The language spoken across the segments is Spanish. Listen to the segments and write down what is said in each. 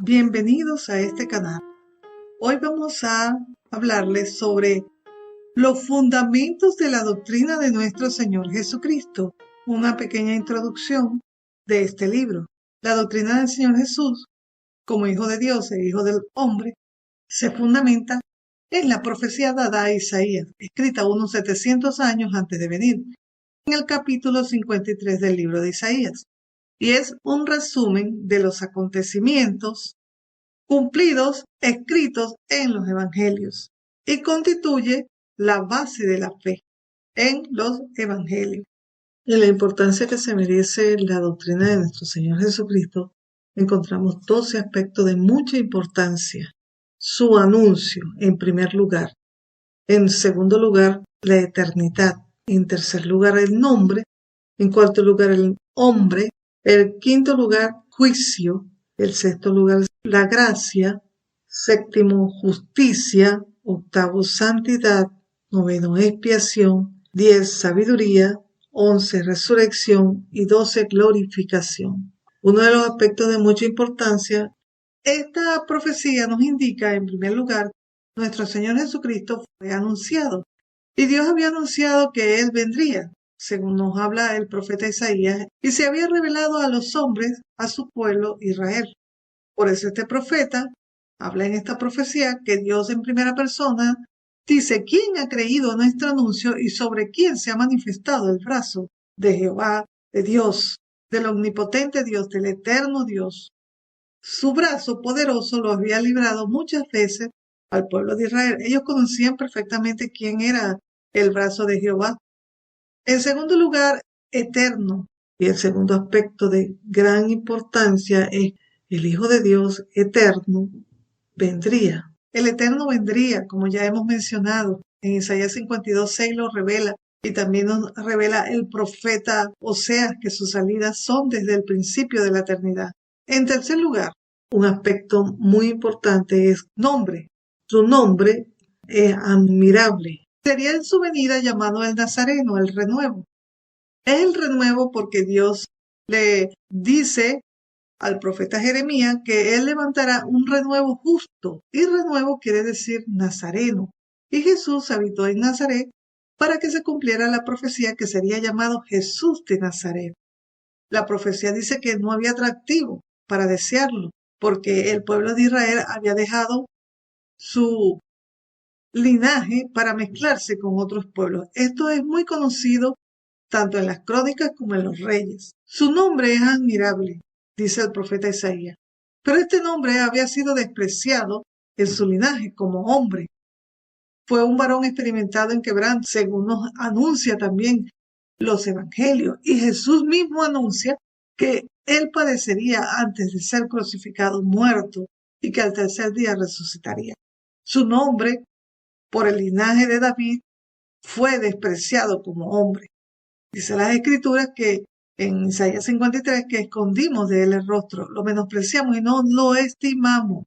Bienvenidos a este canal. Hoy vamos a hablarles sobre los fundamentos de la doctrina de nuestro Señor Jesucristo. Una pequeña introducción de este libro. La doctrina del Señor Jesús, como Hijo de Dios e Hijo del Hombre, se fundamenta en la profecía dada a Isaías, escrita unos 700 años antes de venir, en el capítulo 53 del libro de Isaías. Y es un resumen de los acontecimientos cumplidos escritos en los evangelios y constituye la base de la fe en los evangelios. En la importancia que se merece la doctrina de nuestro Señor Jesucristo, encontramos 12 aspectos de mucha importancia. Su anuncio, en primer lugar. En segundo lugar, la eternidad. En tercer lugar, el nombre. En cuarto lugar, el hombre. En quinto lugar, juicio. El sexto lugar, la gracia. Séptimo, justicia. Octavo, santidad. Noveno, expiación. 10, sabiduría. 11, resurrección. Y 12, glorificación. Uno de los aspectos de mucha importancia, esta profecía nos indica, en primer lugar, nuestro Señor Jesucristo fue anunciado. Y Dios había anunciado que Él vendría, según nos habla el profeta Isaías, y se había revelado a los hombres, a su pueblo Israel. Por eso este profeta habla en esta profecía que Dios en primera persona dice quién ha creído nuestro anuncio y sobre quién se ha manifestado el brazo de Jehová, de Dios, del omnipotente Dios, del eterno Dios. Su brazo poderoso lo había librado muchas veces al pueblo de Israel. Ellos conocían perfectamente quién era el brazo de Jehová. En segundo lugar, eterno. Y el segundo aspecto de gran importancia es el Hijo de Dios eterno vendría. El eterno vendría, como ya hemos mencionado. En Isaías 52:6 lo revela. Y también nos revela el profeta Oseas que sus salidas son desde el principio de la eternidad. En tercer lugar, un aspecto muy importante es nombre. Su nombre es admirable. Sería en su venida llamado el Nazareno, el renuevo. Es el renuevo porque Dios le dice al profeta Jeremías que él levantará un renuevo justo. Y renuevo quiere decir nazareno. Y Jesús habitó en Nazaret para que se cumpliera la profecía que sería llamado Jesús de Nazaret. La profecía dice que no había atractivo para desearlo, porque el pueblo de Israel había dejado su linaje para mezclarse con otros pueblos. Esto es muy conocido tanto en las crónicas como en los reyes. Su nombre es admirable, dice el profeta Isaías, pero este nombre había sido despreciado en su linaje como hombre. Fue un varón experimentado en quebranto, según nos anuncia también los evangelios, y Jesús mismo anuncia que él padecería antes de ser crucificado, muerto, y que al tercer día resucitaría. Su nombre, por el linaje de David, fue despreciado como hombre. Dice las escrituras que en Isaías 53 que escondimos de él el rostro, lo menospreciamos y no lo estimamos.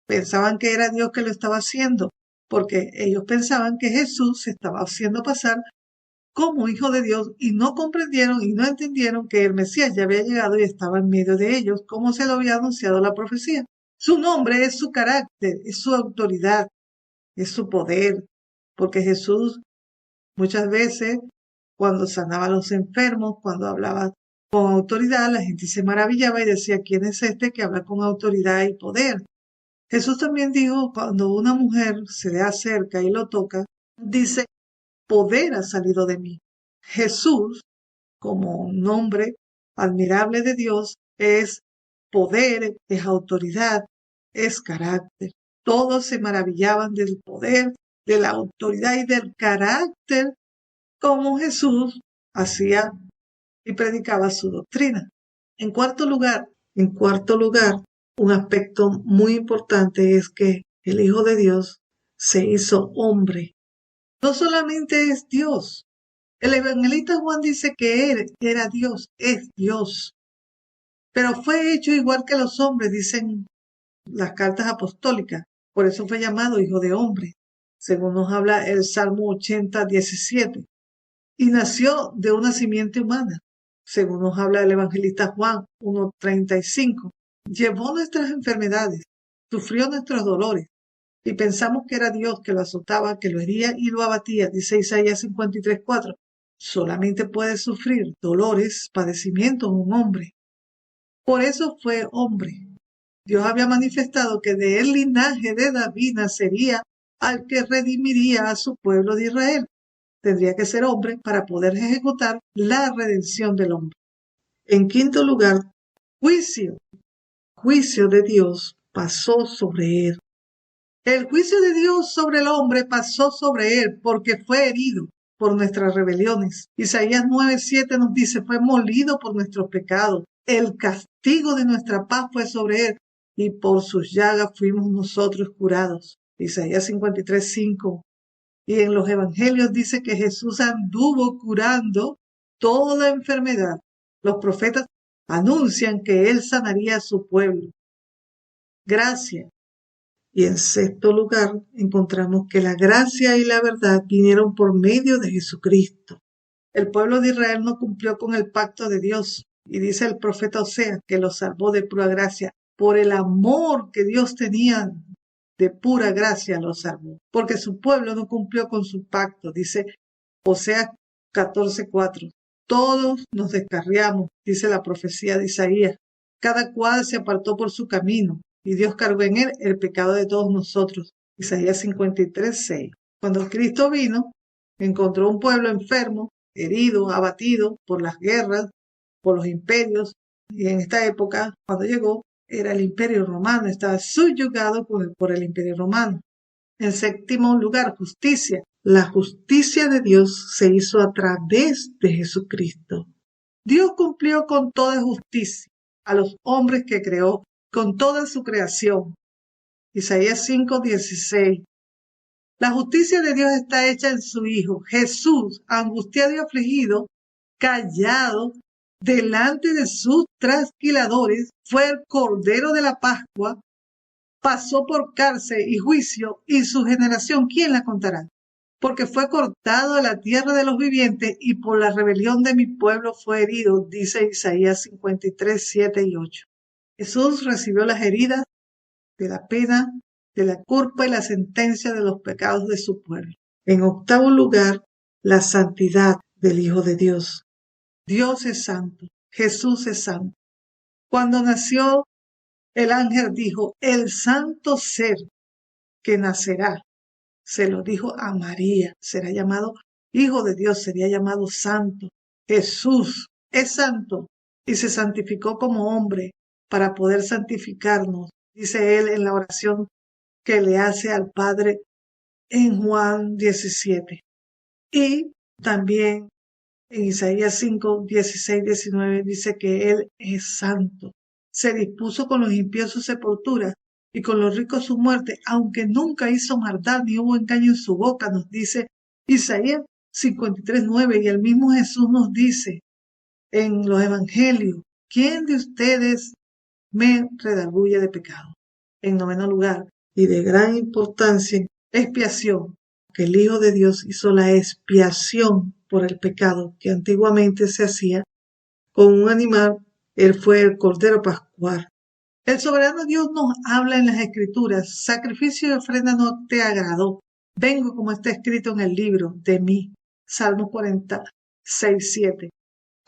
Pensaban que era Dios que lo estaba haciendo, porque ellos pensaban que Jesús se estaba haciendo pasar como hijo de Dios y no comprendieron y no entendieron que el Mesías ya había llegado y estaba en medio de ellos, como se lo había anunciado la profecía. Su nombre es su carácter, es su autoridad, es su poder, porque Jesús muchas veces, cuando sanaba a los enfermos, cuando hablaba con autoridad, la gente se maravillaba y decía, ¿quién es este que habla con autoridad y poder? Jesús también dijo, cuando una mujer se le acerca y lo toca, dice, poder ha salido de mí. Jesús, como un nombre admirable de Dios, es poder, es autoridad, es carácter. Todos se maravillaban del poder, de la autoridad y del carácter como Jesús hacía y predicaba su doctrina. En cuarto lugar, un aspecto muy importante es que el Hijo de Dios se hizo hombre. No solamente es Dios. El evangelista Juan dice que él era Dios, es Dios. Pero fue hecho igual que los hombres, dicen las cartas apostólicas. Por eso fue llamado Hijo de Hombre, según nos habla el Salmo 80:17. Y nació de una simiente humana, según nos habla el evangelista Juan 1:35. llevó nuestras enfermedades, sufrió nuestros dolores, y pensamos que era Dios que lo azotaba, que lo hería y lo abatía, dice Isaías 53:4. Solamente puede sufrir dolores, padecimientos un hombre. Por eso fue hombre. Dios había manifestado que de el linaje de David nacería al que redimiría a su pueblo de Israel. Tendría que ser hombre para poder ejecutar la redención del hombre. En quinto lugar, juicio. Juicio de Dios pasó sobre él. El juicio de Dios sobre el hombre pasó sobre él porque fue herido por nuestras rebeliones. Isaías 9:7 nos dice, fue molido por nuestros pecados. El castigo de nuestra paz fue sobre él y por sus llagas fuimos nosotros curados. Isaías 53:5. Y en los evangelios dice que Jesús anduvo curando toda enfermedad. Los profetas anuncian que él sanaría a su pueblo. Gracia. Y en sexto lugar, encontramos que la gracia y la verdad vinieron por medio de Jesucristo. El pueblo de Israel no cumplió con el pacto de Dios. Y dice el profeta Oseas que los salvó de pura gracia. Por el amor que Dios tenía, de pura gracia los salvó. Porque su pueblo no cumplió con su pacto. Dice Oseas 14:4. Todos nos descarriamos, dice la profecía de Isaías. Cada cual se apartó por su camino y Dios cargó en él el pecado de todos nosotros. Isaías 53:6. Cuando Cristo vino, encontró un pueblo enfermo, herido, abatido por las guerras, por los imperios, y en esta época, cuando llegó, era el imperio romano, estaba subyugado por el imperio romano. En séptimo lugar, justicia. La justicia de Dios se hizo a través de Jesucristo. Dios cumplió con toda justicia a los hombres que creó, con toda su creación. Isaías 5:16. La justicia de Dios está hecha en su Hijo, Jesús, angustiado y afligido, callado, delante de sus trasquiladores, fue el Cordero de la Pascua, pasó por cárcel y juicio, y su generación, ¿quién la contará? Porque fue cortado de la tierra de los vivientes y por la rebelión de mi pueblo fue herido, dice Isaías 53:7-8. Jesús recibió las heridas de la pena, de la culpa y la sentencia de los pecados de su pueblo. En octavo lugar, la santidad del Hijo de Dios. Dios es santo, Jesús es santo. Cuando nació, el ángel dijo, el santo ser que nacerá, se lo dijo a María, será llamado Hijo de Dios, sería llamado santo. Jesús es santo y se santificó como hombre para poder santificarnos, dice él en la oración que le hace al Padre en Juan 17. Y también en Isaías 5:16-19 dice que él es santo. Se dispuso con los impíos su sepultura y con los ricos su muerte, aunque nunca hizo maldad ni hubo engaño en su boca, nos dice Isaías 53:9. Y el mismo Jesús nos dice en los evangelios, ¿quién de ustedes me redarguye de pecado? En noveno lugar, y de gran importancia, expiación, que el Hijo de Dios hizo la expiación por el pecado que antiguamente se hacía con un animal. Él fue el Cordero Pascual. El soberano Dios nos habla en las Escrituras, sacrificio y ofrenda no te agradó. Vengo como está escrito en el libro de mí. Salmo 46:7.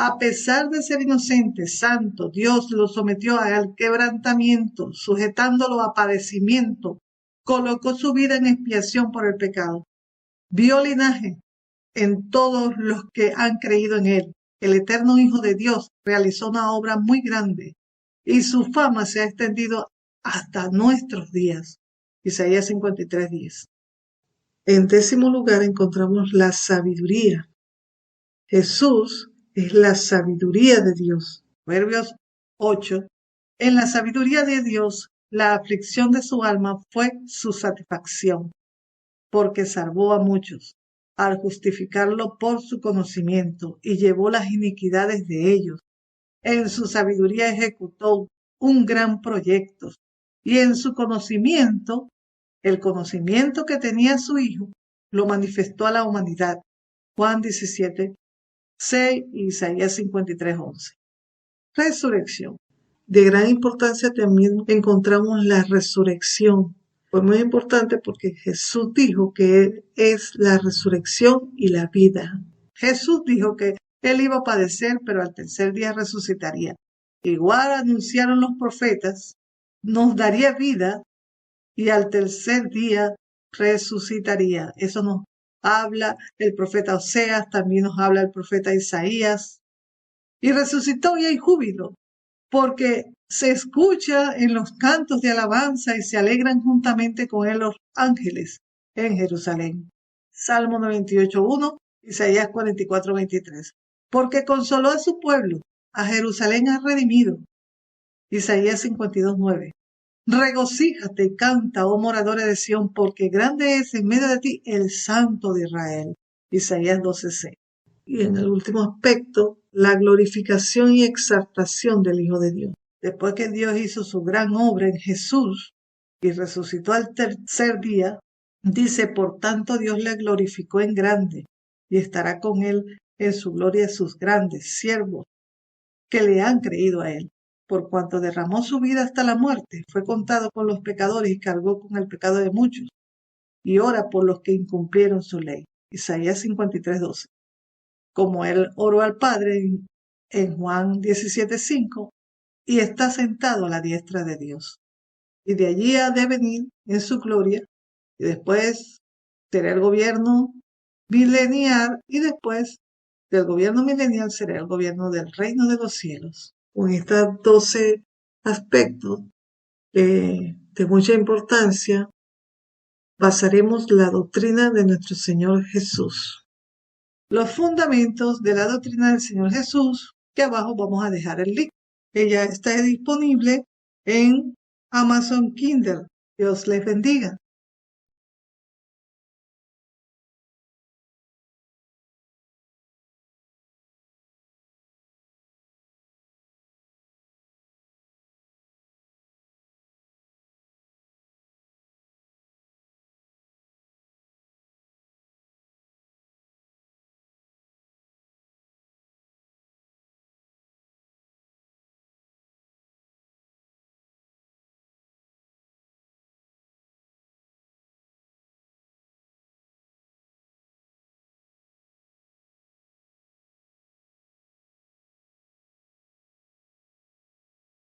A pesar de ser inocente, santo, Dios lo sometió al quebrantamiento, sujetándolo a padecimiento. Colocó su vida en expiación por el pecado. Vio linaje en todos los que han creído en él. El eterno Hijo de Dios realizó una obra muy grande y su fama se ha extendido hasta nuestros días. Isaías 53:10. En décimo lugar encontramos la sabiduría. Jesús es la sabiduría de Dios. Proverbios 8. En la sabiduría de Dios, la aflicción de su alma fue su satisfacción, porque salvó a muchos, al justificarlo por su conocimiento, y llevó las iniquidades de ellos. En su sabiduría ejecutó un gran proyecto, y en su conocimiento, el conocimiento que tenía su Hijo, lo manifestó a la humanidad. Juan 17:6 y Isaías 53:11. Resurrección. De gran importancia también encontramos la resurrección. Fue muy importante porque Jesús dijo que Él es la resurrección y la vida. Jesús dijo que Él iba a padecer, pero al tercer día resucitaría. Igual anunciaron los profetas, nos daría vida y al tercer día resucitaría. Eso nos habla el profeta Oseas, también nos habla el profeta Isaías. Y resucitó y hay júbilo, porque se escucha en los cantos de alabanza y se alegran juntamente con él los ángeles en Jerusalén. Salmo 98:1, Isaías 44:23. Porque consoló a su pueblo, a Jerusalén ha redimido. Isaías 52:9. Regocíjate y canta, oh moradores de Sión, porque grande es en medio de ti el Santo de Israel. Isaías 12:6. Y en el último aspecto, la glorificación y exaltación del Hijo de Dios. Después que Dios hizo su gran obra en Jesús y resucitó al tercer día, dice, por tanto Dios le glorificó en grande y estará con él en su gloria sus grandes siervos que le han creído a él. Por cuanto derramó su vida hasta la muerte, fue contado con los pecadores y cargó con el pecado de muchos, y ora por los que incumplieron su ley. Isaías 53:12. Como él oró al Padre en Juan 17:5, y está sentado a la diestra de Dios. Y de allí ha de venir en su gloria, y después será el gobierno milenial, y después del gobierno milenial será el gobierno del reino de los cielos. Con estos 12 aspectos de mucha importancia, basaremos la doctrina de nuestro Señor Jesús. Los fundamentos de la doctrina del Señor Jesús, que abajo vamos a dejar el link. Ella está disponible en Amazon Kindle. Dios les bendiga.